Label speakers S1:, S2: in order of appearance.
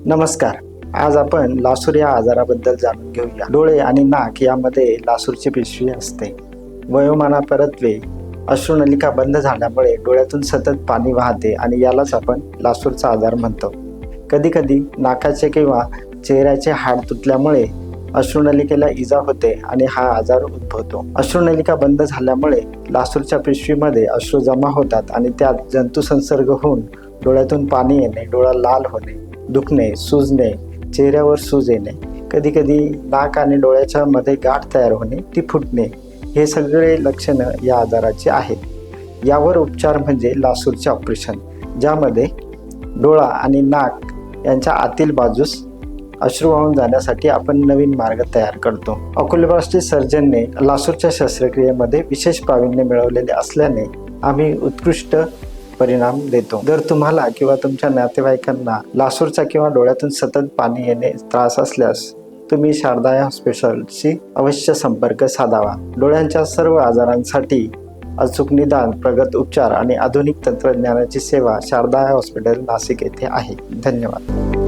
S1: नमस्कार. आज आपण लासूर या आजाराबद्दल जाणून घेऊया. डोळे आणि नाक यामध्ये लासूरची पिशवी असते. वयोमानापरत्वे अश्रुनलिका बंद झाल्यामुळे डोळ्यातून सतत पाणी वाहते आणि यालाच आपण लासूरचा आजार म्हणतो. कधीकधी नाकाचे किंवा चेहऱ्याचे हाड तुटल्यामुळे अश्रुनलिकेला इजा होते आणि हा आजार उद्भवतो. अश्रुनलिका बंद झाल्यामुळे लासूरच्या पिशवीमध्ये अश्रू जमा होतात आणि त्यात जंतू संसर्ग होऊन डोळ्यातून पाणी येणे, डोळा लाल होणे, दुखणे, सुजणे, चेहऱ्यावर सूज येणे, कधीकधी नाक आणि डोळ्याच्या मध्ये गाठ तयार होणे, ती फुटणे, हे सगळे लक्षणं या आजाराची आहेत. यावर उपचार म्हणजे लासूरचे ऑपरेशन, ज्यामध्ये डोळा आणि नाक यांच्या आतील बाजूस अश्रू वाहून जाण्यासाठी आपण नवीन मार्ग तयार करतो. ऑक्युलोप्लास्टी सर्जनने लासूरच्या शस्त्रक्रियेमध्ये विशेष प्रावीण्य मिळवलेले असल्याने आम्ही उत्कृष्ट परिणाम देतो. जर तुम्हाला किंवा तुमच्या नातेवाईकांना लासूरचा किंवा डोळ्यातून सतत पाणी येणे त्रास असल्यास तुम्ही शारदा आय हॉस्पिटलशी अवश्य संपर्क साधावा. डोळ्यांच्या सर्व आजारांसाठी अचूक निदान, प्रगत उपचार आणि आधुनिक तंत्रज्ञानाची सेवा शारदा आय हॉस्पिटल नाशिक येथे आहे. धन्यवाद.